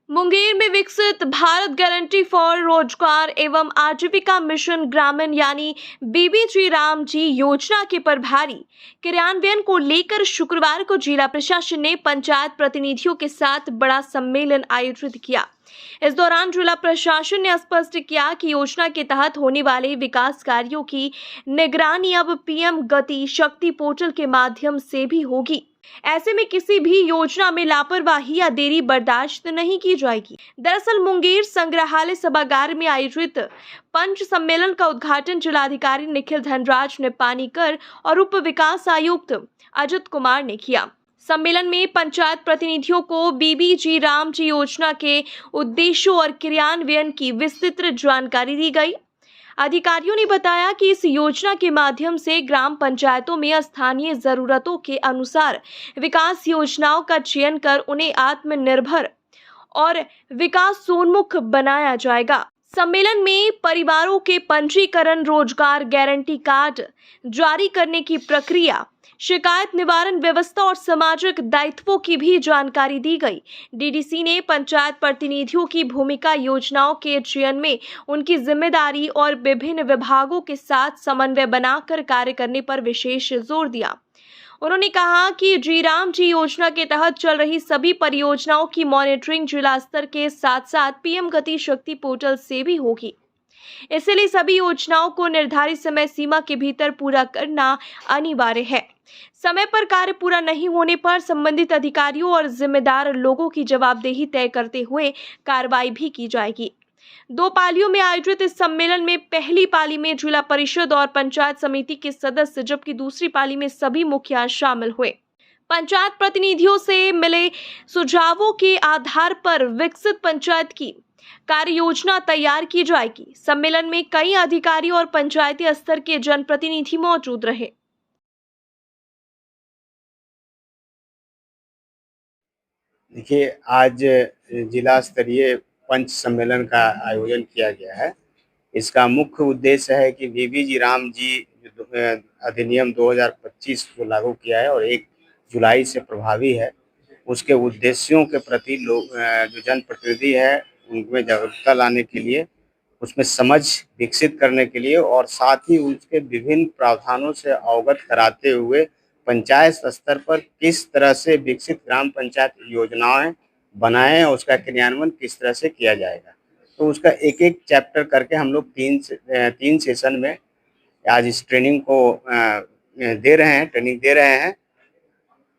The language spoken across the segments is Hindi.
मुंगेर में विकसित भारत गारंटी फॉर रोजगार एवं आजीविका मिशन ग्रामीण यानी बीबीजी राम जी योजना के प्रभारी क्रियान्वयन को लेकर शुक्रवार को जिला प्रशासन ने पंचायत प्रतिनिधियों के साथ बड़ा सम्मेलन आयोजित किया। इस दौरान जिला प्रशासन ने स्पष्ट किया कि योजना के तहत होने वाले विकास कार्यों की निगरानी अब पीएम गति शक्ति पोर्टल के माध्यम से भी होगी। ऐसे में किसी भी योजना में लापरवाही या देरी बर्दाश्त नहीं की जाएगी। दरअसल मुंगेर संग्रहालय सभागार में आयोजित पंच सम्मेलन का उद्घाटन जिलाधिकारी निखिल धनराज निपानीकर और उप विकास आयुक्त अजित कुमार ने किया। सम्मेलन में पंचायत प्रतिनिधियों को बीबीजी राम जी योजना के उद्देश्यों और क्रियान्वयन की विस्तृत जानकारी दी गई। अधिकारियों ने बताया कि इस योजना के माध्यम से ग्राम पंचायतों में स्थानीय जरूरतों के अनुसार विकास योजनाओं का चयन कर उन्हें आत्मनिर्भर और विकासोन्मुख बनाया जाएगा। सम्मेलन में परिवारों के पंजीकरण, रोजगार गारंटी कार्ड जारी करने की प्रक्रिया, शिकायत निवारण व्यवस्था और सामाजिक दायित्वों की भी जानकारी दी गई। डीडीसी ने पंचायत प्रतिनिधियों की भूमिका, योजनाओं के चयन में उनकी जिम्मेदारी और विभिन्न विभागों के साथ समन्वय बनाकर कार्य करने पर विशेष जोर दिया। उन्होंने कहा कि जी राम जी योजना के तहत चल रही सभी परियोजनाओं की मॉनिटरिंग जिला स्तर के साथ साथ पीएम गति शक्ति पोर्टल से भी होगी। इसलिए सभी योजनाओं को निर्धारित समय सीमा के भीतर पूरा करना अनिवार्य है। समय पर कार्य पूरा नहीं होने पर संबंधित अधिकारियों और जिम्मेदार लोगों की जवाबदेही तय करते हुए कार्रवाई भी की जाएगी। 2 पालियों में आयोजित इस सम्मेलन में पहली पाली में जिला परिषद और पंचायत समिति के सदस्य, जबकि दूसरी पाली में सभी मुखिया शामिल हुए। पंचायत प्रतिनिधियों से मिले सुझावों के आधार पर विकसित पंचायत की कार्य योजना तैयार की जाएगी। सम्मेलन में कई अधिकारी और पंचायती स्तर के जनप्रतिनिधि मौजूद रहे। देखिए, आज जिला स्तरीय पंच सम्मेलन का आयोजन किया गया है। इसका मुख्य उद्देश्य है कि बीबीजी राम जी अधिनियम 2025 को लागू किया है और 1 जुलाई से प्रभावी है, उसके उद्देश्यों के प्रति लोग जो जनप्रतिनिधि है उनमें जागरूकता लाने के लिए, उसमें समझ विकसित करने के लिए और साथ ही उसके विभिन्न प्रावधानों से अवगत कराते हुए पंचायत स्तर पर किस तरह से विकसित ग्राम पंचायत योजनाएं बनाएं और उसका क्रियान्वयन किस तरह से किया जाएगा। तो उसका एक-एक चैप्टर करके हम लोग 3 सेशन में आज इस ट्रेनिंग दे रहे हैं।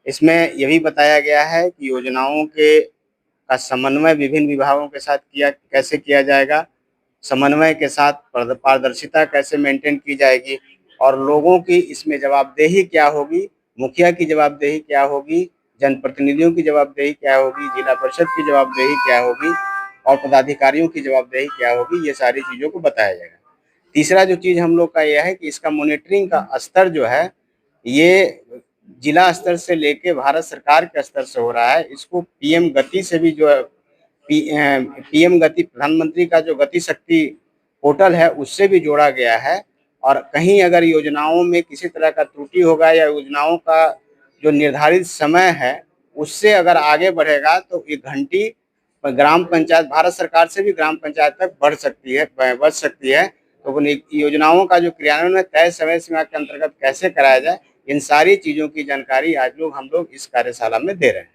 इसमें ये भी बताया गया है कि योजनाओं का समन्वय विभिन्न विभागों के साथ कैसे किया जाएगा, समन्वय के साथ पारदर्शिता कैसे मेंटेन की जाएगी और लोगों की इसमें जवाबदेही क्या होगी, मुखिया की जवाबदेही क्या होगी, जनप्रतिनिधियों की जवाबदेही क्या होगी, जिला परिषद की जवाबदेही क्या होगी और पदाधिकारियों की जवाबदेही क्या होगी, ये सारी चीज़ों को बताया जाएगा। तीसरा जो चीज़ हम लोग का यह है कि इसका मॉनिटरिंग का स्तर जो है ये जिला स्तर से लेके भारत सरकार के स्तर से हो रहा है। इसको पीएम गति से भी जो पीएम गति, प्रधानमंत्री का जो गति शक्ति पोर्टल है उससे भी जोड़ा गया है और कहीं अगर योजनाओं में किसी तरह का त्रुटि होगा या योजनाओं का जो निर्धारित समय है उससे अगर आगे बढ़ेगा तो ये घंटी ग्राम पंचायत भारत सरकार से भी ग्राम पंचायत तक बढ़ सकती है। तो उन योजनाओं का जो क्रियान्वयन तय समय सीमा के अंतर्गत कैसे कराया जाए, इन सारी चीज़ों की जानकारी आज हम लोग इस कार्यशाला में दे रहे हैं।